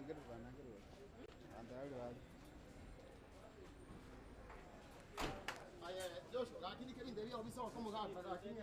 Nagir. Joshua, lakini kile ndio kabisa kama gata lakini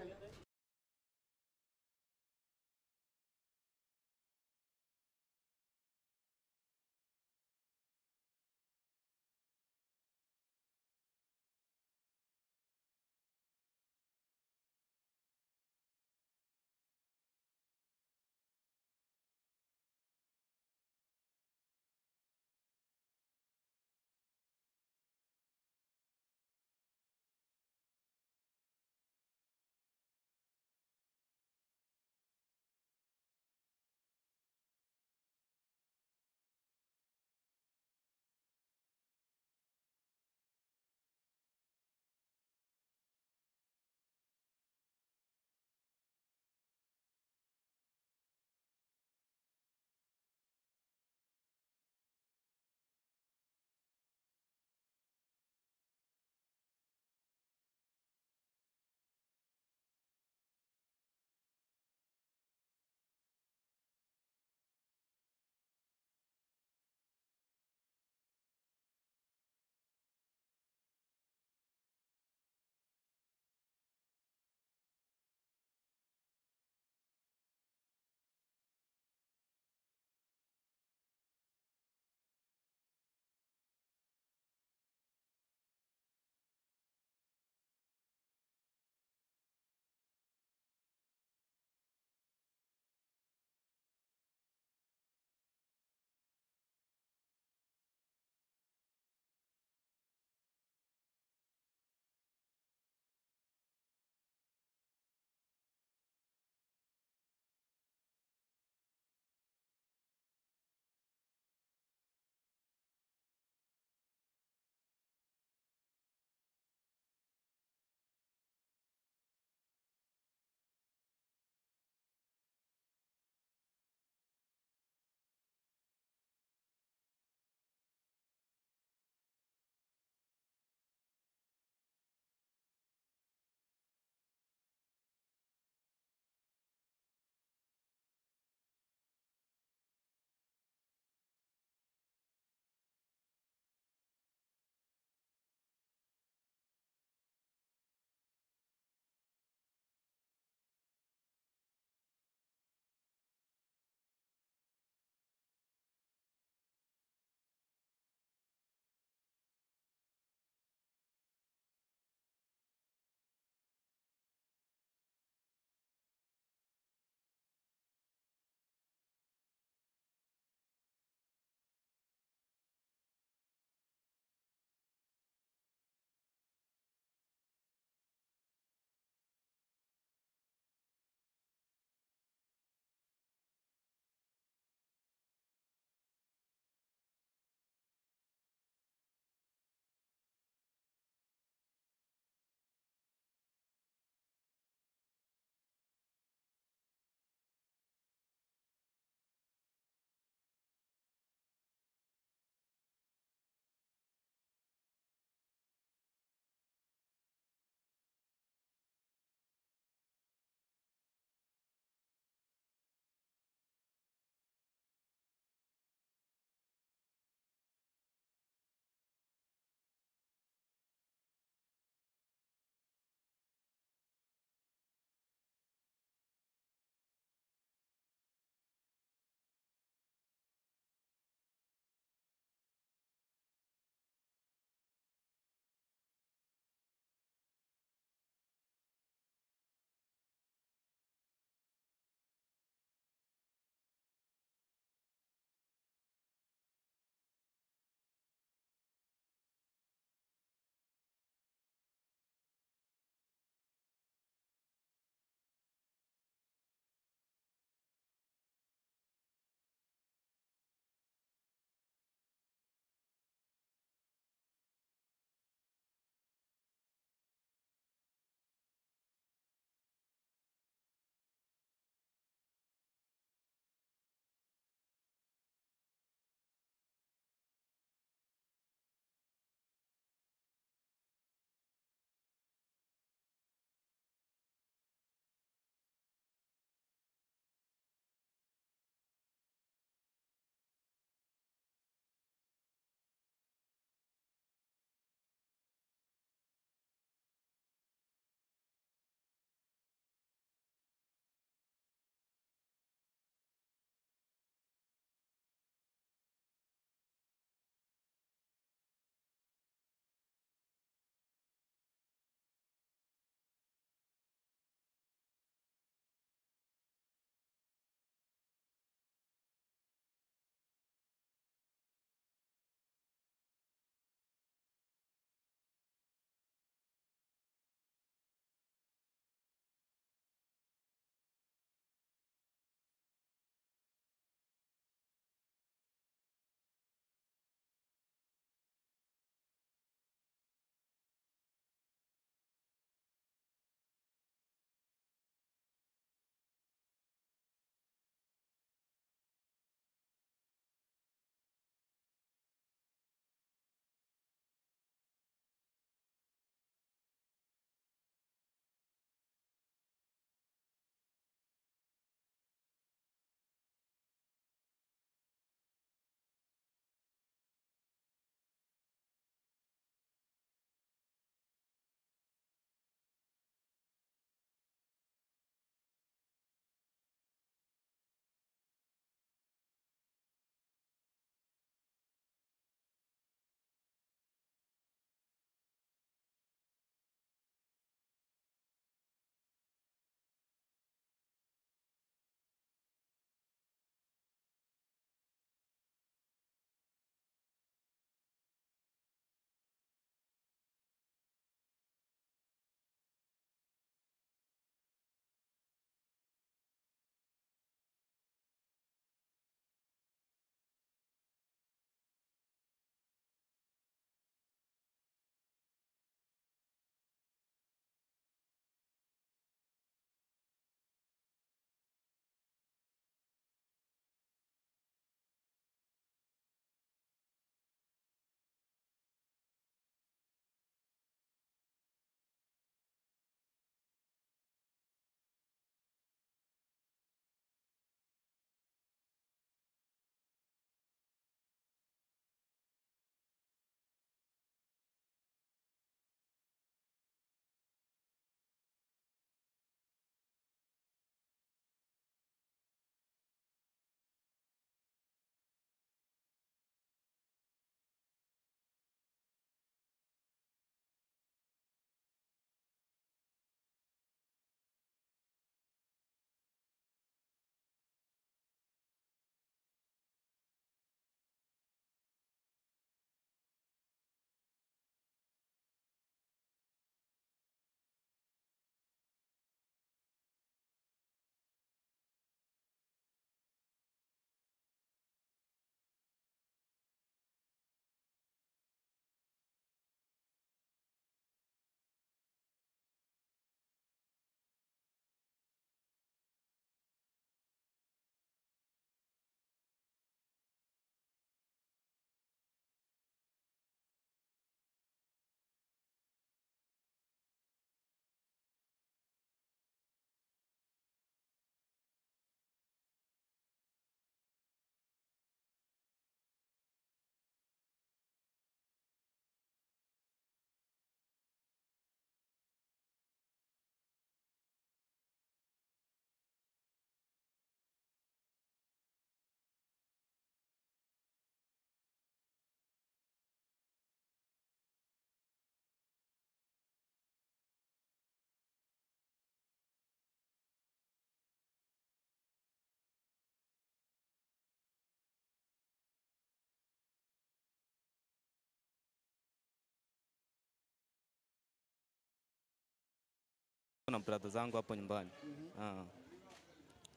na brother zangu hapo nyumbani.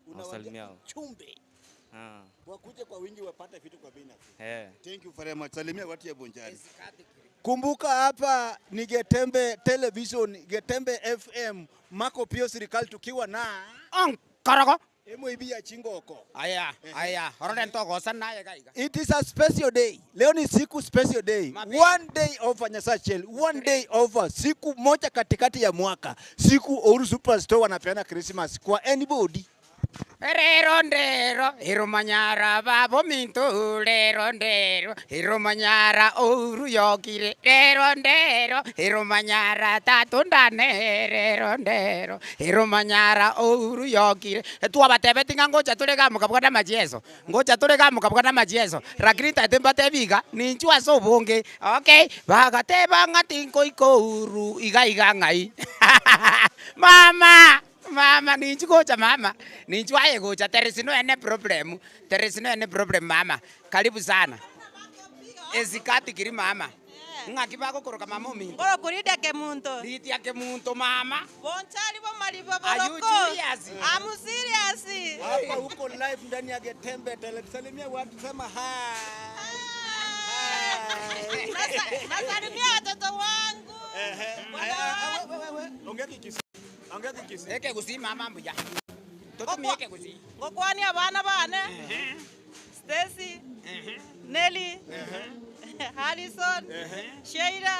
Unawasalimia chumbe. Wakuje kwa wingi wapate vitu kwa bei nafuu. Thank you very much. Salimia watu ya Bonchari. Kumbuka hapa ni Getembe Television, Getembe FM, Mako Pio serikali tukiwa na Karago. Ibi ya Chingoko. Aya. Horoden toko sana ya gaiga. It is a special day. Leo ni siku special day. One day of Nyasachel. One day of siku moja katikati ya mwaka. Siku Ouru Superstore wanapeana Christmas kwa anybody. Rondero, Hirumanyara babo minto, rondero, Hirumanyara Ouru yokire, rondero, Hirumanyara tatundane, rondero, Hirumanyara Ouru yokire. Tuwa batebeti ngoja turega mukabwana majieso. Ngoja turega mukabwana majieso. Rakrita tembate biga, ninchua sobonge. Okay, bagateba ngatinko ikouru, iga ngai. Mama, ninchu gocha mama. Ninchu aye gocha. There is no any problem. There is no any problem mama. Karibu sana. Ezikati kiri mama. Ngakibako koroka mama minto. Koro kurida ke munto. Ritia ke munto mama. Bonchari bo malibo boroko. Are you serious? I'm serious. Hapa uko live ndani ya Getembe Television. Salimia watu sema hi. Nasalimia watoto wangu. Ongea Kikisi. Ongea Kikisi. Eke gusi mama mbuja. Toto mieke gusi. Ngokwani abana bane. Stacy. Nelly. Harrison. Sheila.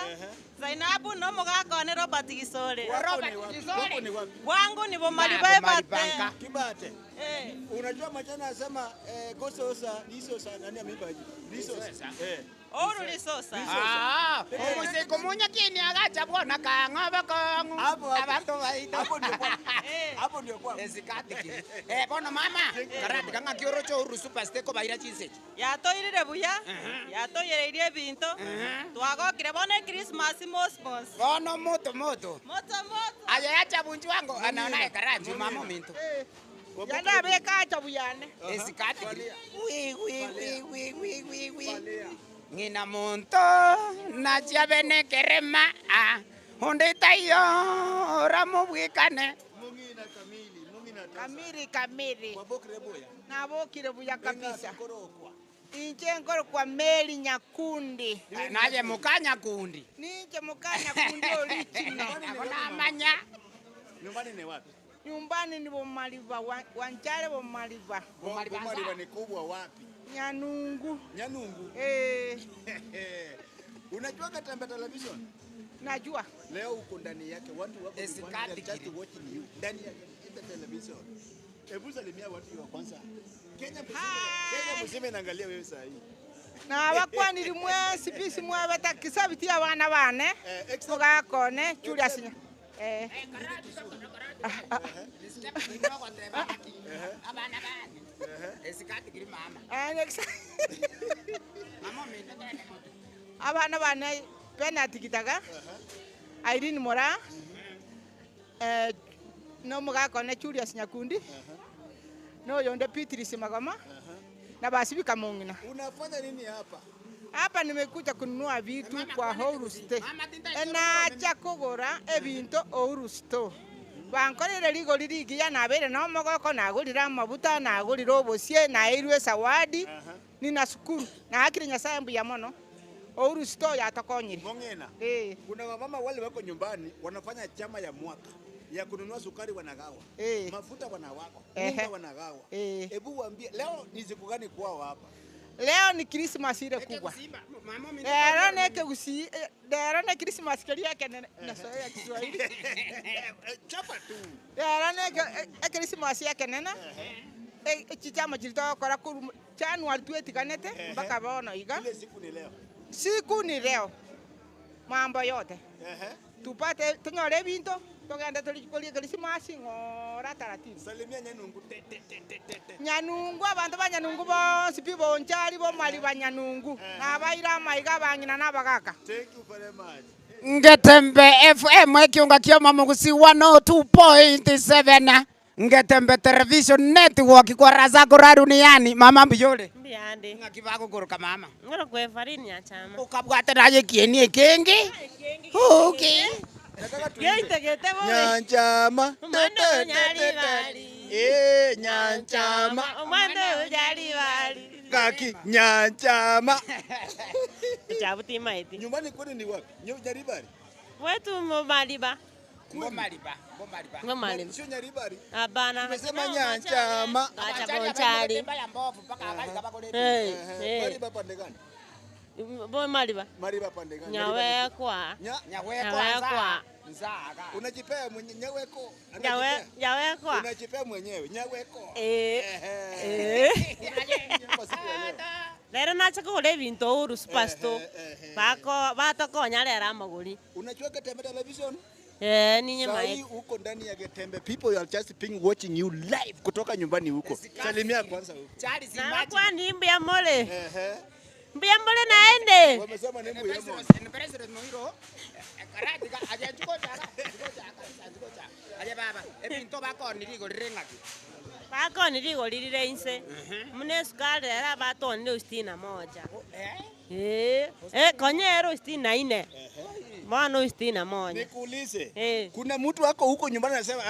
Zainabu no mugako ne Robert Gisore. Wangu ni bomaliba ebate. Kibate. Unajua machana anasema gososa lisosa nani amebaji? Lisosa. Ouru lisosa. Omuse komunya kini agacha bwana kangoba kongu. Abantu baita. Hapo ndio kwa. Ezikati kini. Bono mama. Karati kanga kiorocho Ouru Superstore ko baira chinse. Ya toirire buya. Ya toireire binto. Twagokire bone Christmas mosmos. Bono moto. Moto. Aya acha bunju wangu anaona karati mama minto. Yanda beka acha buyane. Ezikati kini. Wi. Ngina monto na jabene kerema honde yo ramo bwikane kamili Wabokire boya. na bokire buya kabisa inje ngoro kwa meli nyakundi naje mukanya kundi ninje mukanya kundi original na manya. Nyumbani ni wapi? Nyumbani ni Bomaliba Wanchale Bomaliba. Bomaliba ni kubwa wapi? Nyanungu. Unajua Getembe Television? Najua. Leo uko ndani yake watu wako just watching you ndani ya Getembe Television. Hebu salimia watu wa kwanza. Kenya mzima inaangalia wewe saa hii. Na wakwa nilimwe sipisi mwe batakisabiti abana bane. Mugakone Julius. Abana bane penalty kitaga Irene Mora no mugakone Julius Nyakundi no yonde Beatrice Magoma na basi bikamongina. Unafanya nini hapa? Hapa nimekuja kununua vitu kwa Ouru Store. Na cha kugura ebinto Ouru Store. Bankorere ligo lirigia na bere no mogoko na gurira amabuta na gurira obosie na irwe sawadi ni na sukuru na hakiri Nyasaye mbuya mono. Ouru Store yatakonyiri. Mongena. Kuna wamama wale wako nyumbani wanafanya chama ya mwaka ya kununua sukari wanagawa. Mafuta wanawako. Unga wanagawa. Hebu waambie leo ni siku gani kwao hapa? Leo ni Christmas ile kubwa. Leo ni Christmas kelia kenene na soya ya Kiswahili. Chapa tu. Leo ni Christmas ya kenene. Chichama chilitoka kwa January 20 kanete mpaka bono iga. Ile siku ni leo. Siku ni leo. Mambo yote. Tupate tunyore binto. Togenda tulikolia Christmas ngora taratibu. Salimia Nyanungu. Nyanungu abantu banyanungu bose Bonchari Bomaliba Nyanungu nabaira maiga bangina nabagaka. Thank you very much. Getembe FM ekiunga kio mamugusi 102.7 Getembe Television Network kwa raza kora duniani mama mbiyole. Mbiyande. Ngakibako kuruka mama. Ngoro kwe farini ya chama. Ukabwate naye kieni ekengi. Okay. Geite Nyanchama. Mwando nyalibali. Nyanchama. Mwando nyalibali. Kaki Nyanchama. Chabuti maiti. Nyumbani kwani ni wapi? Nyaribari. Wetu Maliba. Ngomaliba. Sio Nyaribari. Hapana. Umesema Nyanchama. Acha bonchari. Mariba pande gani? Mariba. Mariba pande gani? Nyawekwa. Nyawekwa. Nzaga. Unajipea mwenyewe nyaweko. Nyawekwa. Unajipea mwenyewe nyaweko. Lero nachaka ule bintu uru superstore. Batakonya lera amaguri. Unachua Getembe television? Ninyi mai. Sai uko ndani ya Getembe. People are just being watching you live kutoka nyumbani huko. Salimia kwanza huko. Na kwa ni mbia mole. Mbia mole naende. Wamesema ni mbia mole. Ni president Muhiro. Karatika aje chikocha. Aje baba. Ebinto bako nirigo rirengaki. Bako nirigo lirire inse. Mune sukari era bato ni 61. Konyero 64. Mwana 61. Nikuulize. Kuna mtu wako huko nyumbani anasema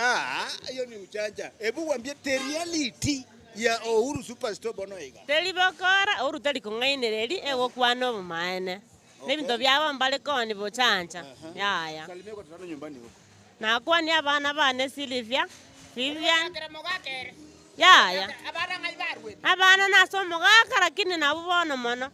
hiyo ni uchanja. Hebu waambie the reality ya Uhuru Superstore Bonoiga. Telibokora Uhuru telikungainireri ego kwano bumaene. Nebinto byabo mbale koni bochanja. Yaya. Salimia kwa tano nyumbani huko. Na kwa ni abana bane Silvia. Yaya. Abana ngaibarwe. Abana nasomo gaka lakini nabubona mono.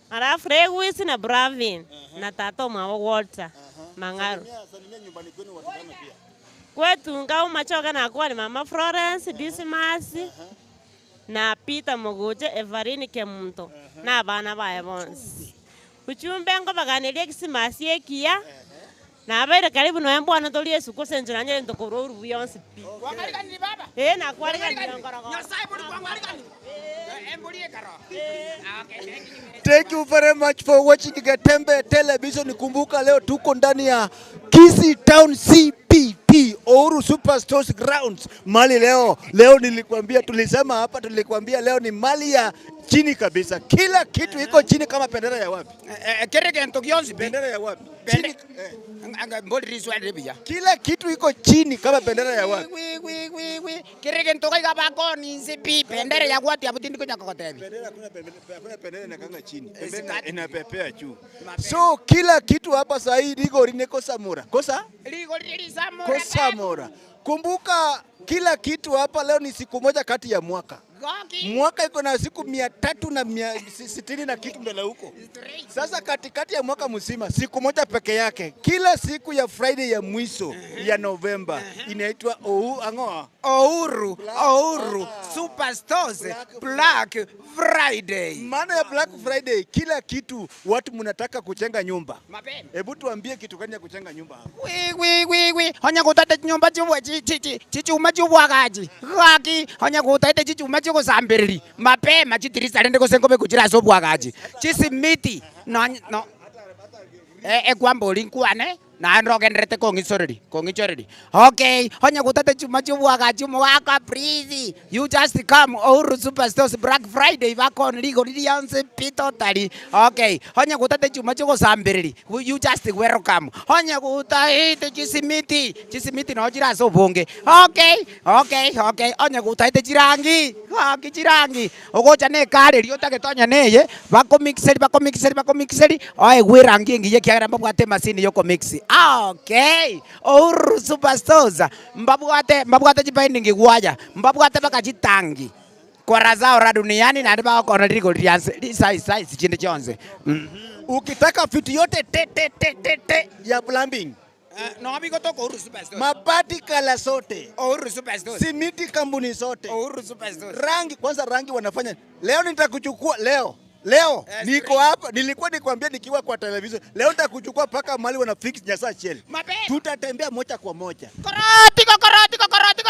Alafu Rewisi na Bravin na tato mwa Walter Mangaro. Salimia nyumbani kwenu watano pia. Kwetu ngao machoka na kwa ni mama Florence Dismas na Peter Mogoje Everine Kemunto na bana bae bonsi. Uchumbe ngo baganele Christmas yekia na abere karibu no mbwana toli Yesu ko senjira nyere ndokoro uru buyonsi pi. Wangalika ni baba? Na kwa ni ngoro. Nyasai buri wangalika ni. Thank you very much for watching Getembe television. Kumbuka leo tuko ndani ya Kisii Town CPP Uhuru Superstores grounds. Mali leo tulikwambia leo ni mali ya chini kabisa. Kila kitu iko chini kama bendera ya wapi? Keregen Tokionzi Bendera ya wapi? Chini. Kila kitu iko chini kama bendera ya wapi? Keregen Tokai bako ni CPP bendera ya wapi abutindi ko nyakotebi. Bendera kuna bendera inakanga chini. Bendera inapepea juu. So kila kitu hapa sasa hii Rigori neko Samora. Kosa? Rigori Samora. Kosamora. Kumbuka kila kitu hapa leo ni siku moja kati ya mwaka. Mwaka iko na siku 360 na kitu mbele huko. Sasa katikati ya mwaka mzima siku moja peke yake. Kila siku ya Friday ya mwisho ya November inaitwa Uhuru Superstores Black Friday. Maana ya Black Friday kila kitu watu mnataka kujenga nyumba. Hebu tuambie kitu gani ya kujenga nyumba hapa? Honya kutate nyumba chubwa chichuma chubwagaji. Gaki honya kutate chichuma chiko sambiriri. Mapema chitirisa rende kosengobe kuchira sobwagaji. Chisimiti no. Kwamboli nkwane na nrogenderete kongichoreri. Okay, honya kutate chuma chubwagaji mwaka please. You just come Uhuru Superstores Black Friday bako niligo lilianze pito tali. Okay, honya kutate chuma chiko sambiriri. You just welcome. Honya kutate chisimiti no chira sobonge. Okay. Honya kutate chirangi. Chirangi. Ogocha ne kare liota ketonya neye bako mixeri. Oe gwirangi ngiye kiagera mbwate masini yoko mixi. Okay. Uhuru Superstores mbabwate chibinding gwaya mbabwate bakachitangi kora zao ra duniani na ndiba kona liko lianze size chinde chonze. Ukitaka vitu yote te ya plumbing no biko toko Uhuru Superstores. Mabati kala sote Uhuru Superstores. Simiti kampuni sote Uhuru Superstores. Rangi wanafanya. Leo nitakuchukua Leo niko hapa, nilikuwa nikwambia nikiwa kwa television. Leo nitakuchukua paka mali wana fix nyasa cheli. Tutatembea moja kwa moja.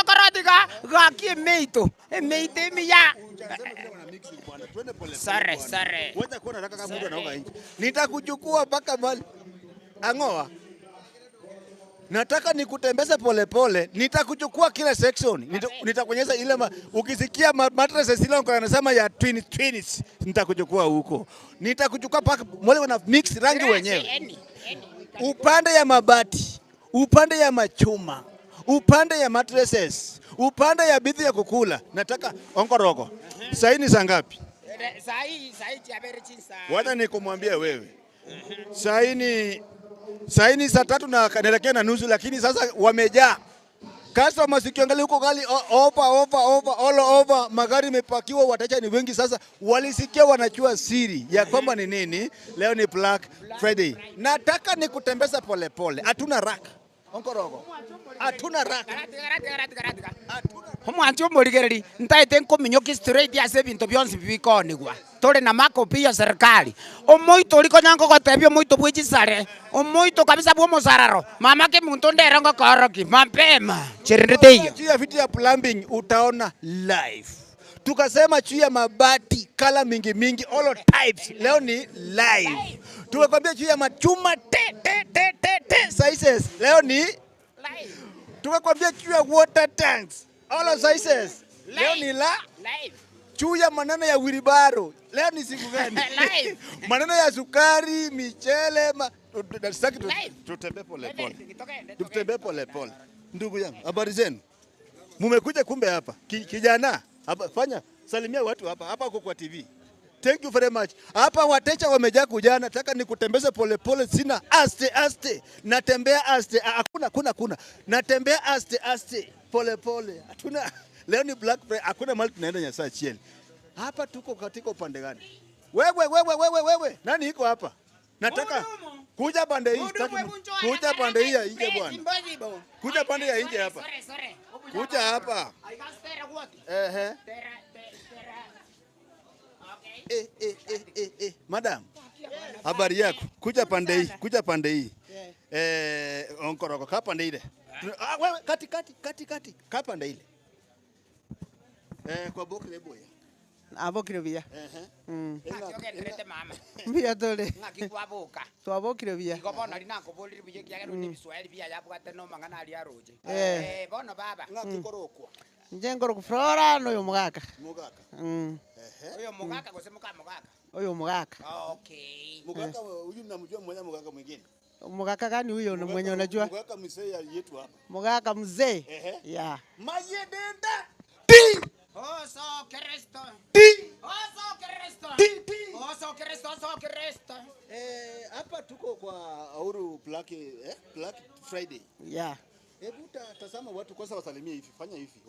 Korotika. Gaki meito. Meite miya. Sorry. Wacha kuona nataka kama mtu anaoga nje. Nitakuchukua paka mali. Angoa. Nataka nikutembeze polepole, nitakuchukua kila section, nitakuonyesha ile ukisikia mattresses ile wanasema ya twins, nitakuchukua huko. Nitakuchukua paka wale wana mix rangi wenyewe. upande ya mabati, upande ya machuma, upande ya mattresses, upande ya bidhi ya kukula. Nataka Onkorogo. Sasa ni saa ngapi? Sasa chabere chinsa. Wacha nikumwambia wewe. Sasa ni saa 3 na naelekea na nusu, lakini sasa wamejaa. Customers ukiangalia huko gali all over magari imepakiwa, wateja ni wengi. Sasa walisikia wanachua siri ya kwamba ni nini leo ni Black Friday. Nataka nikutembeza polepole, hatuna raka Onkorogo, hatuna raka. Omwanchi omorigereri ntaete nkominyoki straight ase binto byonsi bibikonigwa tore na makopi ya serikali omoito ori konyango gotebia omoito bwechisare omoito kabisa bwo mosararo mama ke muntu ndera ngokoroki mapema cherendete hiyo juu ya vitu ya plumbing utaona live. Tukasema juu ya mabati kala mingi all types leo ni live. Tukakwambia juu ya machuma sizes leo ni live. Tukakwambia juu ya water tanks all sizes leo ni live. Juu ya maneno ya wilibaro leo ni siku gani? Live. Maneno ya sukari, michele, tutembee polepole. Tutembee polepole. Ndugu yangu, habari zenu? Mumekuja kumbe hapa. Kijana, fanya salimia watu hapa uko kwa TV. Thank you very much. Hapa wateja wamejaa kujana, nataka nikutembeze polepole, sina aste. Natembea aste. Hakuna. Natembea aste polepole. Hatuna leo ni Black Friday, hakuna mali tunaenda Nyasaa chieni. Hapa tuko katika upande gani? Wewe. Nani iko hapa? Nataka kuja pande hii, kuja pande hii ya nje bwana. Kuja pande ya nje hapa. Kuja hapa. Madam. Habari yako? Kuja pande hii. Onkorogo, kaa pande ile. Wewe kati. Kaa pande ile. Kwa bokle boya. Abokire bia. ndirete mama Bia tole. ngaki kwabuka Twabokire bia. igobona rina kuboliri bije kiagero ni Kiswahili bia yabwate no mangana ali aroje bono baba ngaki korokwa Njengoro kuflora no yo mugaka. Oyo mugaka gosemuka mugaka. Oyo mugaka. Okay. Mugaka huyu mnamjua mmoja mugaka mwingine? Mugaka gani huyo na mwenye unajua? Mugaka mzee yetu hapa. Mugaka mzee? Yeah. Maye denda. Oso Kristo. Hapa tuko kwa Uhuru Black Friday. Yeah. Hebu tazama watu kwanza wasalimie hivi. Fanya hivi.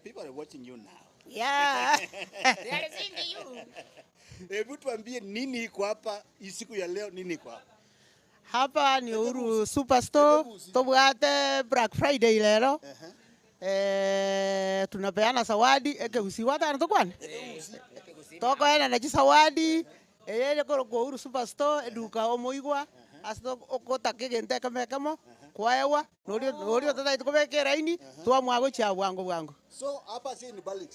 People are watching you now. Yeah. They are seeing you. Hebu tuambie nini iko hapa siku ya leo, nini iko hapa? Hapa ni Uhuru Superstore. Tobwate Black Friday lero. Tunapeana zawadi ekeusi watano tukwane. Toko ena na zawadi eyele kwa Uhuru Superstore eduka omoigwa asto okota kegente kamekamo kwaewa nori tata itukobekera ini twamwago cha bwango. So hapa si ni bulk.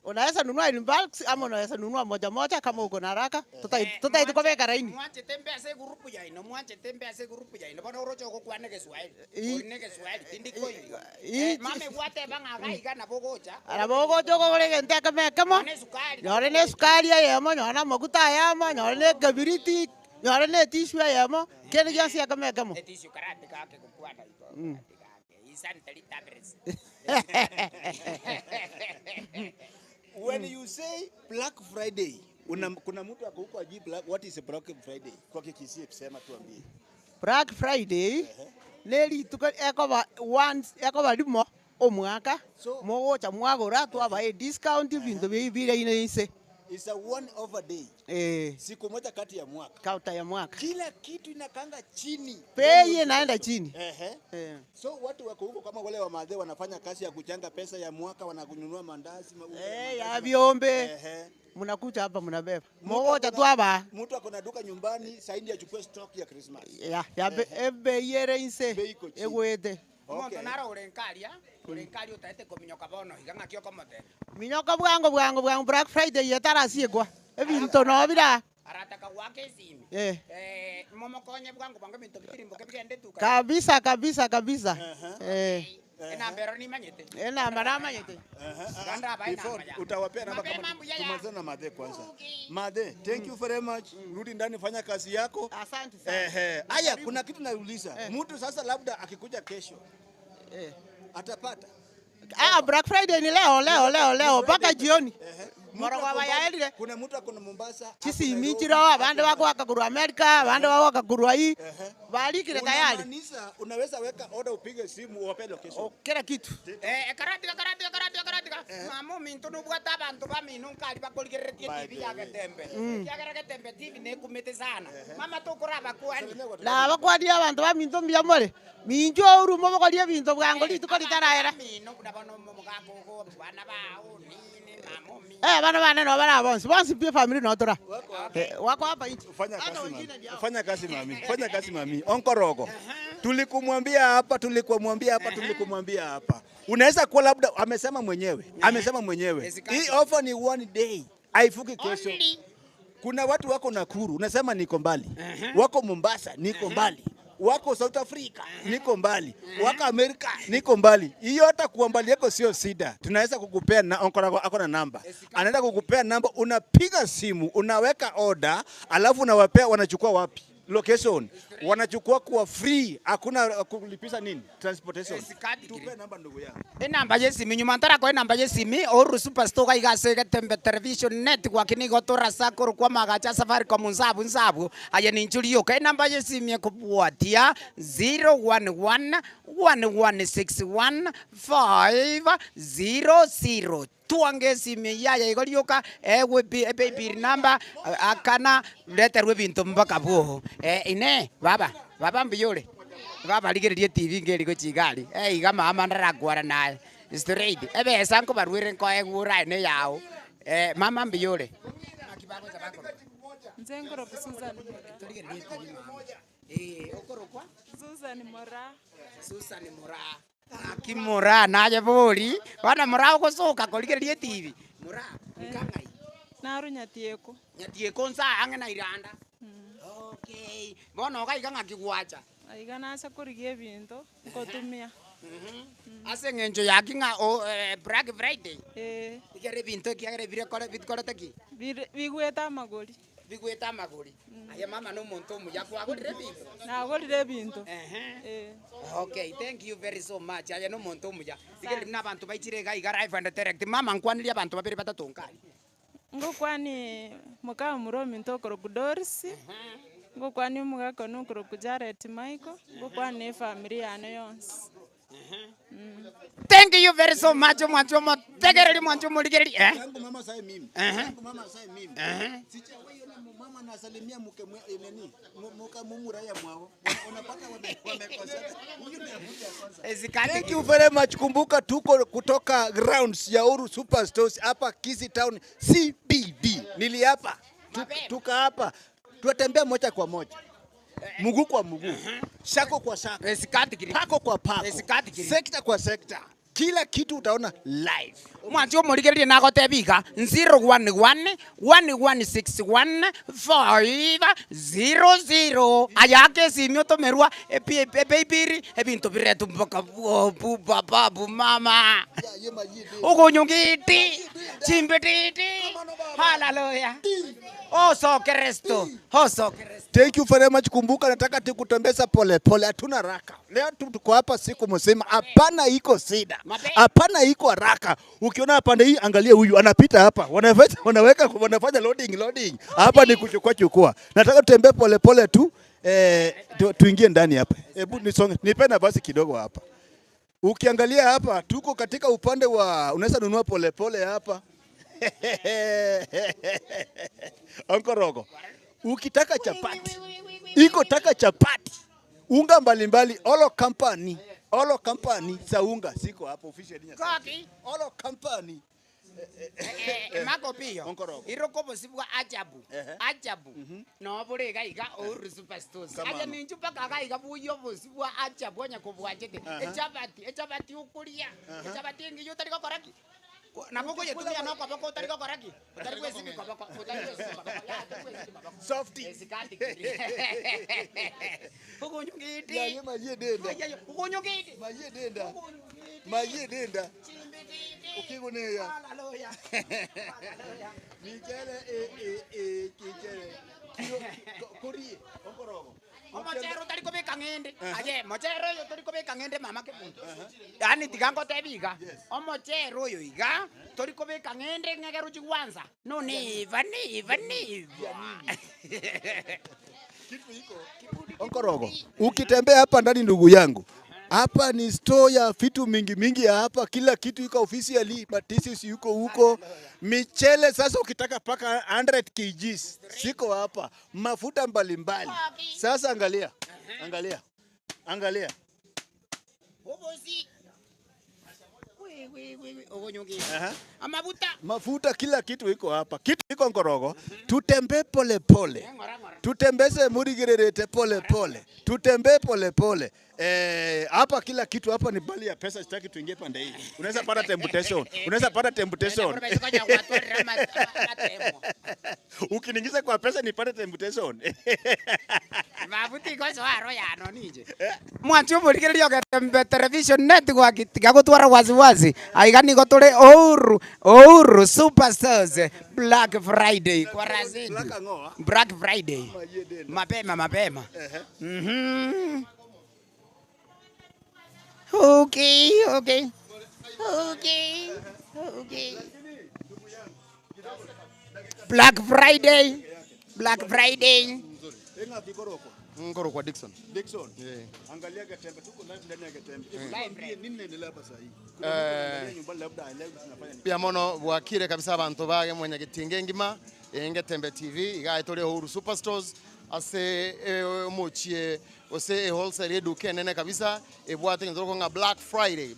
Unaweza nunua in bulk ama unaweza nunua moja kama uko na haraka. Tutakubeka laini. Mwache tembea se grupu ya ino, Bana urocho ko kwane Kiswahili. Onege Kiswahili tindiko hiyo. Mame bwate banga gaiga na bogocha. Ana bogocha ko kole gente kama kama. Nyore ne sukari ya mo nyona maguta ya mo nyore ne kabiriti nyore ne tissue ya mo kene gasi kama kama. Tissue karate kake kukwana iko. Sanitary tablets. When you say Black Friday, kuna mtu ako huko aji Black, what is a Black Friday? Kwa kikisi kusema tuambie. Black Friday leli tuko ekoba limo omwaka mo cha mwagora twaba discount bintu bibire ine. It's a one over day. Siku moja kati ya mwaka. Kauta ya mwaka. Kila kitu inakanga chini. Bei inaenda chini. So watu wako huko kama wale wa madhe wanafanya kazi ya kuchanga pesa ya mwaka, wanakununua mandazi, ya viombe. Mnakuja hapa mnabeba. Moja tu hapa. Mtu ako na duka nyumbani, saidi achukue stock ya Christmas. Ya bei yere inse. Egwete. Omuntu naro urenkaria utaete kominyoka bono iganga kyo komote. Minyoka bwango Black Friday yatarasiegwa. Ebinto no bira. Arataka wake simi. Momo konye bwango bintu bitirimbo kebigende tuka. Kabisa. Enambero ni manyete. Enambara manyete. Before utawapea namba kama tumalizane na Madhe kwanza. Madhe, thank you very much. Rudi ndani fanya kazi yako. Asante sana. Aya, kuna kitu nauliza. Mtu sasa labda akikuja kesho. Atapata. Black Friday ni leo mpaka jioni. Kuna mtu akona Mombasa. Chisi imichiro abandi wako wakaguru America, abandi wako wakaguru hii. Balikire tayari. Unaweza weka order upige simu uwape location. Kila kitu. Karatika. Mamo minto no bwata abantu bamino nkali bakoligeretie TV ya Getembe. Ya Getembe TV ne kumete sana. Mama tokuraba kwani. La bakwadi abantu baminto mbiyamore. Minjo urumo bakolie binto bwango litukolitaraera. Mino kudabono mugako bana bao nini mamo mi. Bana no bana bonsi pia family no tora. Wako hapa nje. Fanya kazi mami. Onkorogo. Tulikumwambia hapa. Unaweza kuwa labda amesema mwenyewe. Hii offer ni one day. Haifuki kesho. Kuna watu wako Nakuru, unasema niko mbali. Wako Mombasa, niko mbali. Wako South Africa, niko mbali. Wako Amerika, niko mbali. Hiyo hata kuwa mbali yako sio shida. Tunaweza kukupea na Onkorogo ako na namba. Anaenda kukupea namba, unapiga simu, unaweka order, alafu unawapea wanachukua wapi? Location. Wanachukua kwa free, hakuna kulipisha nini? Transportation. Tupe namba ndugu yangu. Namba yesimi nyuma ntara ko namba yesimi oru superstore igase Getembe television network ni gotora sakoro kwa magacha Safaricom nzabu aya ni nchulio ka namba yesimi kubwatia 011 1161 500 tuange simi yaya igolioka baby number akana leterwe bintu mpaka bwo ine baba mbiyole baba ligererie TV ngeri go chigali iga mama ndarakwara naye straight sanko barwire ko egura ne yao mama mbiyole akibago zabako Nzengoro Susan tuligererie TV mama okorokwa Susan Mora Kimura naje bori wana mura gucoka kurigererie TV mura ikangai naru nyatieko nsa angena iranda okay bona ukaiga ngakigwacha aiga nasa kurigie binto ngotumia ase ngenjo yakinga Black Friday igere binto kiagere bire kore bitkorete ki bigweta magori aya mama no muntu muya kwagorire binto nagorire binto okay thank you very so much aya no muntu muya igere na bantu baitire ga igara live and direct mama nkwaniria bantu babiri batatu nkali ngokwani muka muro minto korokudorsi ngokwani mugako no korokujaret Michael ngokwani family yano yonse thank you very so much mwanchomo tegereri mwanchomo ligereri yangu mama sai mimi sichawe yona mama nasalimia mke nini muka mumuraya mwao unapata wamekosa huyu ni avuja kwanza. Thank you very much. Kumbuka tuko kutoka grounds ya Uru Superstores hapa Kisii Town CBD. Niliapa tuka hapa tutatembea moja kwa moja, mguu kwa mguu, shako kwa shako, pako kwa pako, sekta kwa sekta, kila kitu utaona live. Mwanzo murigerie nago tebiga 011 1161 500 ayake simyo tomerwa baby ebintu biretu mpaka babu mama ugunyungiti chimbititi haleluya oso Kristo. Thank you very much. Kumbuka nataka tukutembeza pole pole, hatuna raka. Leo tuko hapa siku mzima, hapana iko sida, hapana iko haraka. Ukiona pande hii angalia huyu anapita hapa, wanafanya loading. Hapa ni kuchukua. Nataka tutembee pole pole tu, tuingie ndani hapa. Hebu nisonge, nipe nafasi kidogo hapa. Ukiangalia hapa tuko katika upande wa unaweza nunua pole pole hapa. Onkorogo. Ukitaka chapati, taka chapati, unga mbalimbali, Olo company za unga siko hapo officially. Olo company mako pio iroko bosibwa ajabu no burega iga Uru Superstores aya ninju paka ga iga buyo bosibwa ajabu nya kubwajete echabati ukuria echabati ngiyo tari ko koraki Na boko yetumia no kwa boko utari koraki. Utari kwesi kwa boko. Utari kwesi kwa boko. Softy. Esikati. Ukunyungiti. Ya maji denda. Ukunyungiti. Maji denda. Ukiguneya. Haleluya. Mikele kikele. Kuri okorogo. Mochero tari kubika ngende. Aje mochero yo tari kubika ngende mama kepunto. Yani tigango tebiga. Mochero yo iga tari kubika ngende ngegeru chikwanza. No niva. Kitu iko. Okorogo. Ukitembea hapa ndani ndugu yangu. Hapa ni store ya vitu mingi ya hapa, kila kitu iko officially, batisis yuko huko. Michele sasa ukitaka paka 100 kgs siko hapa, mafuta mbalimbali. Sasa angalia. Obosi. Ogonyongi. Mafuta kila kitu iko hapa. Kitu iko Nkorogo. Tutembee pole. Tutembeze murigerete pole. Tutembee pole. Hapa kila kitu hapa ni bali ya pesa, sitaki tuingie pande hii. Unaweza pata temptation. Ukiniingiza kwa pesa nipate temptation. Mafuti kwa swaro ya no nije. Mwancho murigerio gatembe television net kwa gutwara wazi. Aigani gotore Ouru Superstars Black Friday kwa razidi. Black Friday. Mapema. Okay. Black Friday. Ngoro kwa Dickson. Angalia Gatembe, tuko ndani ya Gatembe. Nini inaendelea hapa sasa hivi? Nyumbani labda tunafanya nini? Pia mono bwakire kabisa abantu bage mwenye gitinge ngima Gatembe TV iga itore Ouru Superstores ase mochie ose wholesale eduke nene kabisa ebwate ngoro nga Black Friday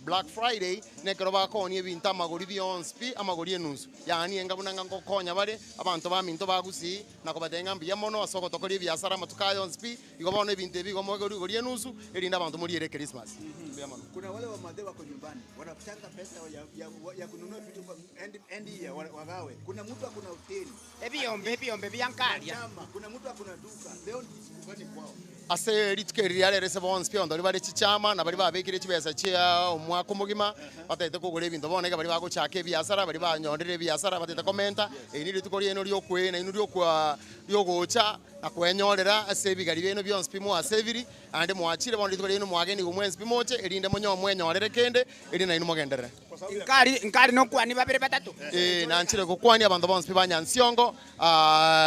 ne keroba ko ni ebinta magori byonspi amagori enusu yani engabuna ngo konya bare abantu baminto bagusi nakobatenga mbia mono asoko tokori biasara matuka yonspi igobone ebintu bigo mogori enusu erinda abantu muri ere Christmas. Kuna wale wa madhe wako nyumbani wanachanga pesa ya kununua vitu kwa endi ya wagawe. Kuna mtu akuna hoteli. Ebiombe byankalia. Kuna mtu akuna duka. Leo ni siku gani kwao? Ase ritkerira rere se bonse pia ndori bari chichama na bari babekire chibesa chia omwako mugima batete kugura ebintu boneka bari baguchaka biasara bari banyondere biasara batete komenta ni ritukori eno ryokwe na ino ryokwa ryogocha akwenyorera ase bigari beno byonse pimo aseviri ande mwachire bondi tukori eno mwageni gumwense pimoche erinde monyo mwenyorere kende eri na ino mogendere nkari no kwani babere batatu nanchire gukwani abantu bonse banyansiongo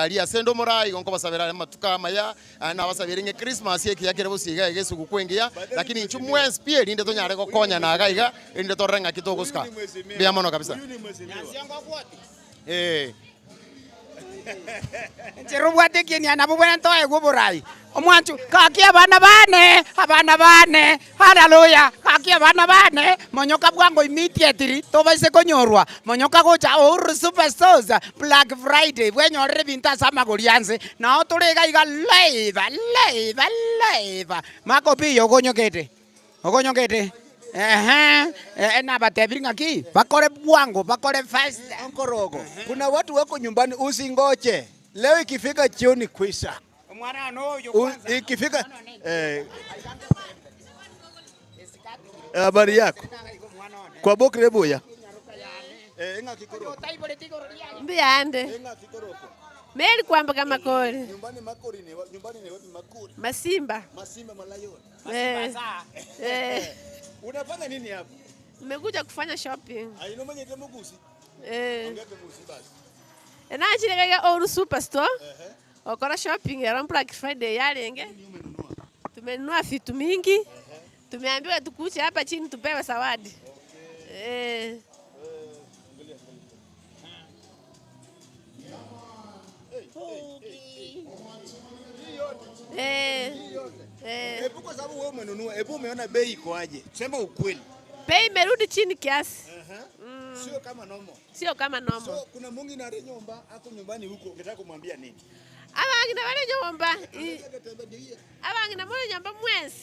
ria sendo morai gonko basabera matuka maya na basabira nge Christmas yeki yakire busiga egesu gukwengia lakini nchu mwense pia erinde tonyare gokonya na gaiga erinde torenga kitogoska bia mono kabisa nyansiongo kwoti Ncherubwate kieni anabubwena ntoe guburai omwanchu kakia abana bane haleluya kakia abana bane monyoka bwango immediately tobaise konyorwa monyoka gocha Ouru Superstores Black Friday bwenyorere binta samagorianze na otorega iga live makopi ogonyokete na batebiringa ki bakore bwango bakore fast Nkorogo. Kuna watu wako nyumbani usingoche. Leo ikifika jioni kwisha. mwana no yo kwanza Ikifika habari yako kwa Bokre Buya enga Kikoroko Mbiande enga Kikoroko Meri kwamba Makori nyumbani Makori ni wapi Makori Masimba Malayoni Unafanya nini hapa? Nimekuja kufanya shopping. Aino mwenye temugusi? Ongete musi basi. Na chile Ouru Superstore. Okora shopping ya Black Friday yalenge. Tumenunua vitu mingi. Tumeambiwa tukuje hapa chini tupewe zawadi. Ebu kwa sababu wewe umenunua, ebu umeona bei iko aje? Sema ukweli. Bei imerudi chini kiasi. Sio kama normal. Sio kama normal. So kuna mungi na nyumba ako nyumbani huko, ungetaka kumwambia nini? Abangina bale nyumba. Abangina mwana nyumba mwezi.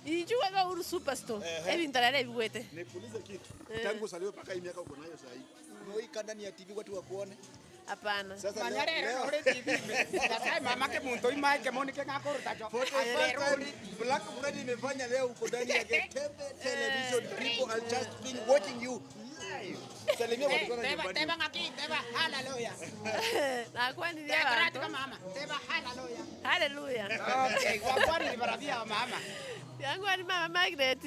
Injua kwa Uhuru Superstore. Ebintu rere bigwete. Nikuulize kitu. Tangu usaliwe mpaka hii miaka uko nayo sasa hivi. Umewahi ndani ya TV watu wakuone? Hapana. Sasa Manyarero leo ore TV. Sasa mama ke muntu imai ke moni ke ngakoro tacho. Black Friday imefanya leo uko ndani ya Getembe Television. People are just been watching you live. Salimia watu kwa nyumbani. Teba ngaki, teba hallelujah. Na kwa nini ya Karati watu? mama, teba hallelujah. Hallelujah. Okay, kwa kwani ni barabia mama. Yangu ni mama Margaret.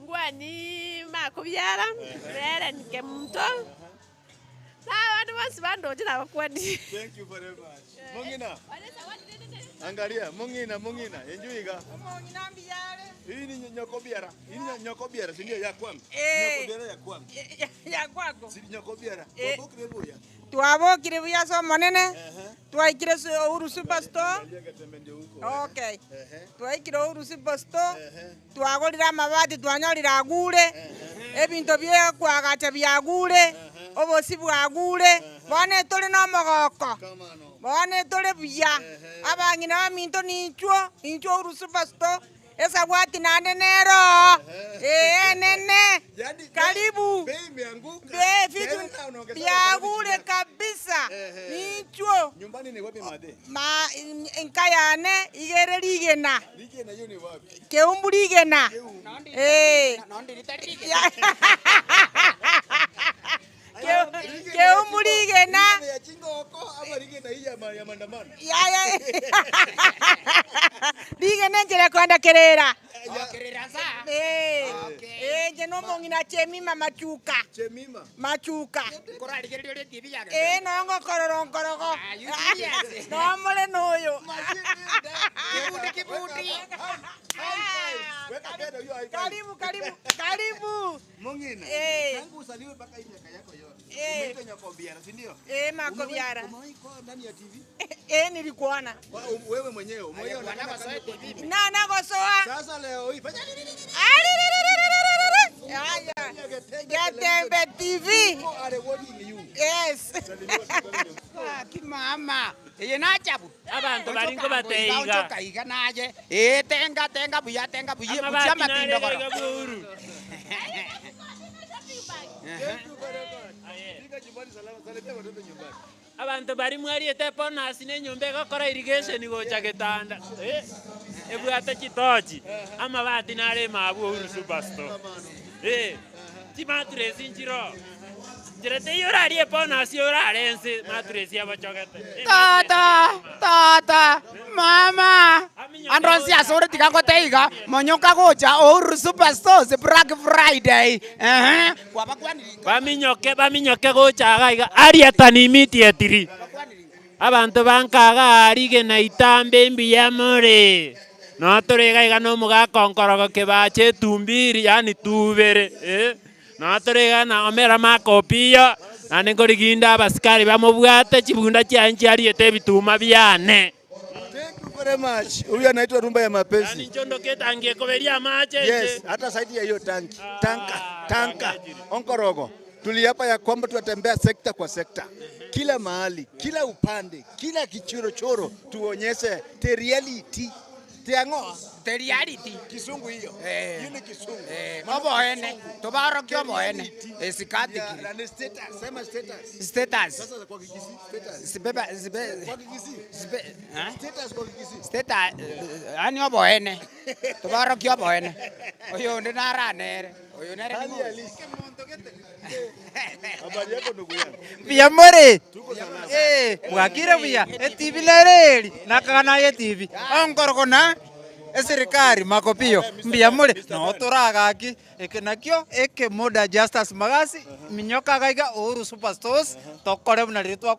Ngwani makubyara. Rere nke muntu. Na watu basi bandoje na bakwadi. Thank you very much. Mungina. Angalia, Mungina, enjuiga. Mungina mbiyale. Hii ni nyoko biara. Hii ni nyoko biara, si ndio ya kwangu? Nyoko biara ya kwangu. Ya kwako. Si nyoko biara. Bokire buya. Twabokire buya so monene. Twaikire Uhuru Superstore. Okay. Twaikire Uhuru Superstore. Twagorira amabati twanyorira agure. Ebintu bye kwagacha byagure. Obosi bwagure. Bone tuli no mogoko. Bone tuli buya. Abangina baminto ninchuo Uhuru Superstore. Esa bwati na nenero. Nene. Karibu. Bei imeanguka. Bei vitu byagure kabisa. Ninchuo. Nyumbani ni wapi made? Nkayane igere ligena. Ligena hiyo ni wapi? Keumbu ligena. Nondi litarike. Keumbu ligena. Ya chingoko ama ligena hii ya maandamano? Ya. Ligena njere kwenda kerera. Kerera sa. Jeno mongina chemima machuka. Chemima. Machuka. Korali kerere TV yake. Nongo kororonkorogo. No mole noyo. Kibuti. Weka beda hiyo haifai. Karibu. Mungina. Tangu usaliwe mpaka hii miaka yako yote. Umeitwa nyoko biara, si ndio? Makobiara. Umewahi kuwa ndani ya TV? Nilikuona. Wewe mwenyewe umeona kama TV. Na nagosoa. Sasa leo hii fanya nini? Getembe TV. Are watching you. Yes. Kimama. Eye nachabu. Abantu barinko bateiga. Kaiga naje. Tenga buya buye buya matindo koro. Abantu bari mwariete bonus n'enyumba egokora irrigation gocha Getanda. Ebwate chitochi. Amabati nare mabu Uhuru Superstore. Timatres injiro. Jirete yorarie bonus yorarense matres yabachogete. Tata. Mama. Andronsi asore tikango teiga monyoka gocha Uhuru Superstore Black Friday. Baminyoke gocha gaiga ariatani immediately. Abantu bankaga arige na itambe mbiya more. No torega iga no mugakonkorogo kebache tumbiri yani tubere. No torega na omera makopio na ngoriginda abasikari bamubwate chibunda cyanji ariete bituma byane. Very much. Huyu anaitwa rumba ya mapenzi. Yani njondo ketangie koberia mache. Yes, hata saidi ya hiyo tanki. Tanka. Onkorogo. Tuliapa ya kwamba tutatembea sekta kwa sekta. Kila mahali, kila upande, kila kichorochoro tuonyeshe the reality. Tiango. The reality. Kisungu hiyo. Hiyo ni kisungu. Mabohene. Tobaro kyo bohene. Esikati. Na status, sema status. Status. Sasa kwa kikisi status. Sibeba. Kwa kikisi. Status kwa kikisi. Status. Ani obohene. Tobaro kyo bohene. Oyo ndinara nere. Oyo nere ni mo. Habari yako ndugu yangu. Bia more. Mwakire bia. TV lereri. Nakana ye TV. Onkorogona. Serikali makopio mbia more no turaga aki ekenakio eke moda justice magasi minyoka gaiga Uhuru Superstores tokore buna ritwa